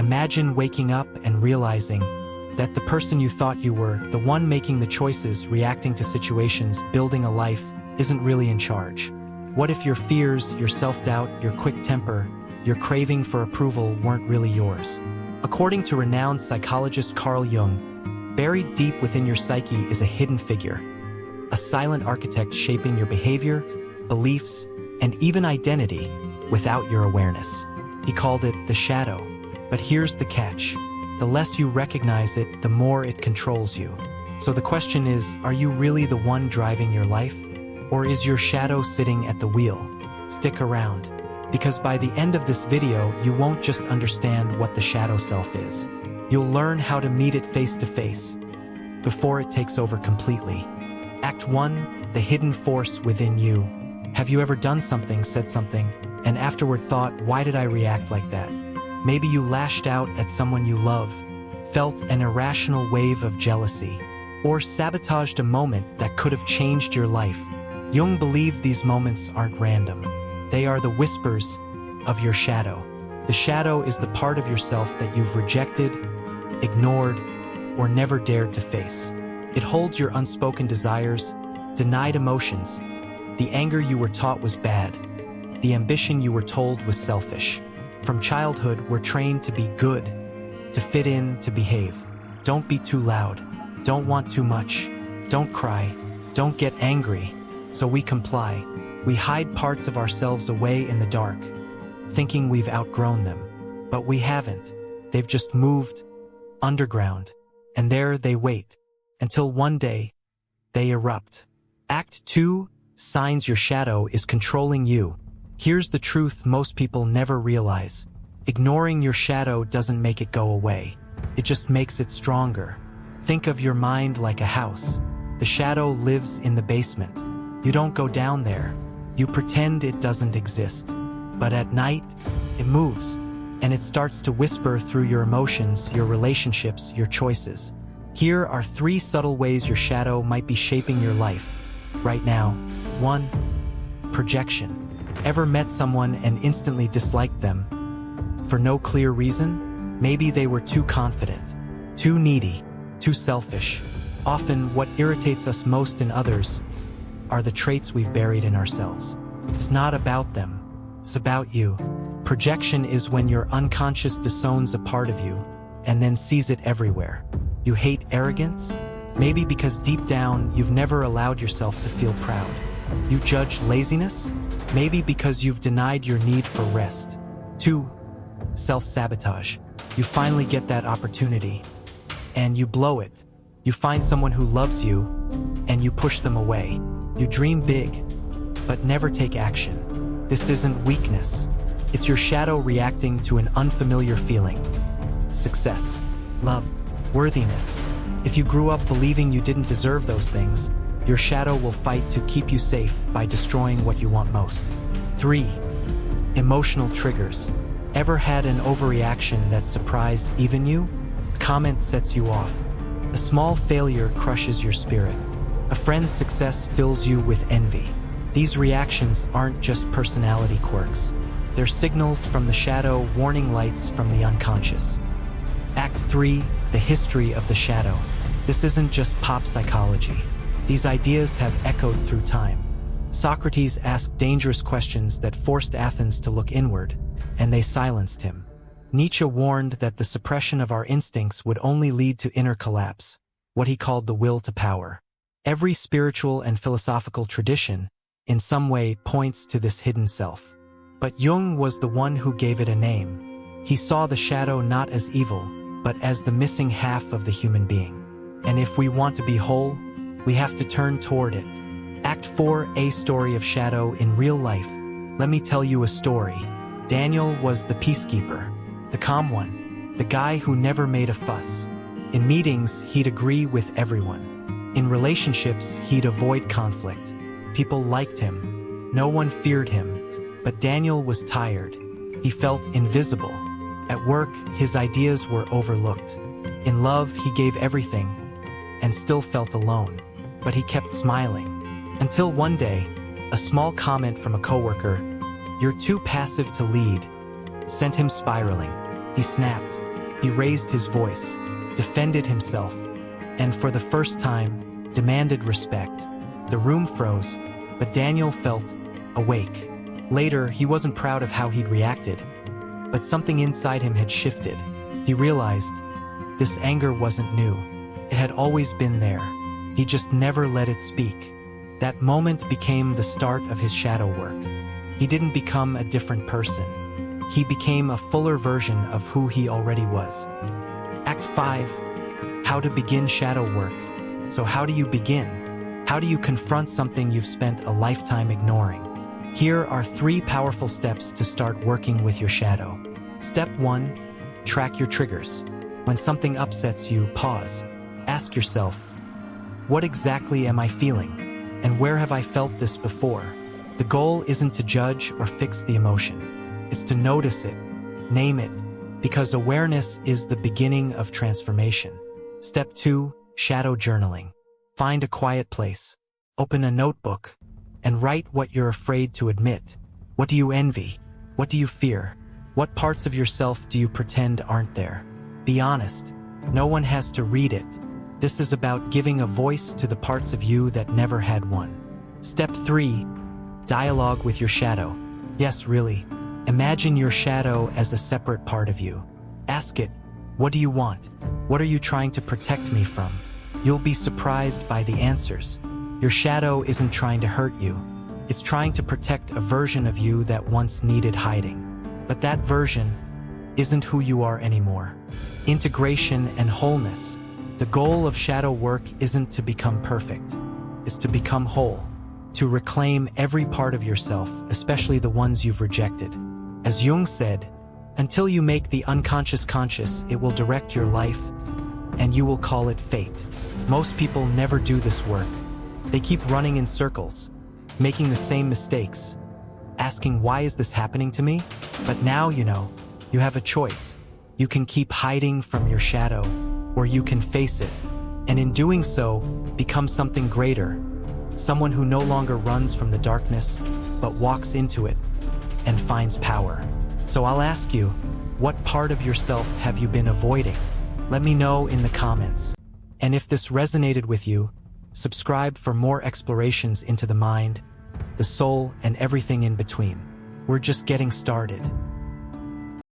Imagine waking up and realizing that the person you thought you were, the one making the choices, reacting to situations, building a life, isn't really in charge. What if your fears, your self-doubt, your quick temper, your craving for approval weren't really yours? According to renowned psychologist Carl Jung, buried deep within your psyche is a hidden figure, a silent architect shaping your behavior, beliefs, and even identity without your awareness. He called it the shadow. But here's the catch. The less you recognize it, the more it controls you. So the question is, are you really the one driving your life? Or is your shadow sitting at the wheel? Stick around, because by the end of this video, you won't just understand what the shadow self is. You'll learn how to meet it face to face before it takes over completely. Act 1, the hidden force within you. Have you ever done something, said something, and afterward thought, why did I react like that? Maybe you lashed out at someone you love, felt an irrational wave of jealousy, or sabotaged a moment that could have changed your life. Jung believed these moments aren't random. They are the whispers of your shadow. The shadow is the part of yourself that you've rejected, ignored, or never dared to face. It holds your unspoken desires, denied emotions, the anger you were taught was bad, the ambition you were told was selfish. From childhood, we're trained to be good, to fit in, to behave. Don't be too loud. Don't want too much. Don't cry. Don't get angry. So we comply. We hide parts of ourselves away in the dark, thinking we've outgrown them. But we haven't. They've just moved underground. And there they wait, until one day, they erupt. Act 2, signs your shadow is controlling you. Here's the truth most people never realize. Ignoring your shadow doesn't make it go away. It just makes it stronger. Think of your mind like a house. The shadow lives in the basement. You don't go down there. You pretend it doesn't exist. But at night, it moves, and it starts to whisper through your emotions, your relationships, your choices. Here are 3 subtle ways your shadow might be shaping your life right now. 1. Projection. Ever met someone and instantly disliked them for no clear reason? Maybe they were too confident, too needy, too selfish. Often, what irritates us most in others are the traits we've buried in ourselves. It's not about them, it's about you. Projection is when your unconscious disowns a part of you and then sees it everywhere. You hate arrogance? Maybe because deep down, you've never allowed yourself to feel proud. You judge laziness? Maybe because you've denied your need for rest. 2. Self-sabotage. You finally get that opportunity, and you blow it. You find someone who loves you, and you push them away. You dream big, but never take action. This isn't weakness. It's your shadow reacting to an unfamiliar feeling. Success, love, worthiness. If you grew up believing you didn't deserve those things, your shadow will fight to keep you safe by destroying what you want most. 3. Emotional triggers. Ever had an overreaction that surprised even you? A comment sets you off. A small failure crushes your spirit. A friend's success fills you with envy. These reactions aren't just personality quirks. They're signals from the shadow, warning lights from the unconscious. Act 3, the history of the shadow. This isn't just pop psychology. These ideas have echoed through time. Socrates asked dangerous questions that forced Athens to look inward, and they silenced him. Nietzsche warned that the suppression of our instincts would only lead to inner collapse, what he called the will to power. Every spiritual and philosophical tradition, in some way, points to this hidden self. But Jung was the one who gave it a name. He saw the shadow not as evil, but as the missing half of the human being. And if we want to be whole, we have to turn toward it. Act 4, a story of shadow in real life. Let me tell you a story. Daniel was the peacekeeper, the calm one, the guy who never made a fuss. In meetings, he'd agree with everyone. In relationships, he'd avoid conflict. People liked him. No one feared him. But Daniel was tired. He felt invisible. At work, his ideas were overlooked. In love, he gave everything and still felt alone. But he kept smiling. Until one day, a small comment from a coworker, "You're too passive to lead," sent him spiraling. He snapped. He raised his voice, defended himself, and for the first time, demanded respect. The room froze, but Daniel felt awake. Later, he wasn't proud of how he'd reacted, but something inside him had shifted. He realized this anger wasn't new. It had always been there. He just never let it speak. That moment became the start of his shadow work. He didn't become a different person. He became a fuller version of who he already was. Act 5. How to begin shadow work. So how do you begin? How do you confront something you've spent a lifetime ignoring? Here are 3 powerful steps to start working with your shadow. Step 1. Track your triggers. When something upsets you, pause. Ask yourself, what exactly am I feeling? And where have I felt this before? The goal isn't to judge or fix the emotion. It's to notice it, name it, because awareness is the beginning of transformation. Step 2. Shadow journaling. Find a quiet place. Open a notebook and write what you're afraid to admit. What do you envy? What do you fear? What parts of yourself do you pretend aren't there? Be honest. No one has to read it. This is about giving a voice to the parts of you that never had one. Step 3. Dialogue with your shadow. Yes, really. Imagine your shadow as a separate part of you. Ask it, what do you want? What are you trying to protect me from? You'll be surprised by the answers. Your shadow isn't trying to hurt you. It's trying to protect a version of you that once needed hiding. But that version isn't who you are anymore. Integration and wholeness. The goal of shadow work isn't to become perfect. It's to become whole. To reclaim every part of yourself, especially the ones you've rejected. As Jung said, until you make the unconscious conscious, it will direct your life, and you will call it fate. Most people never do this work. They keep running in circles, making the same mistakes, asking, why is this happening to me? But now you know, you have a choice. You can keep hiding from your shadow, or you can face it, and in doing so, become something greater, someone who no longer runs from the darkness, but walks into it and finds power. So I'll ask you, what part of yourself have you been avoiding? Let me know in the comments. And if this resonated with you, subscribe for more explorations into the mind, the soul, and everything in between. We're just getting started.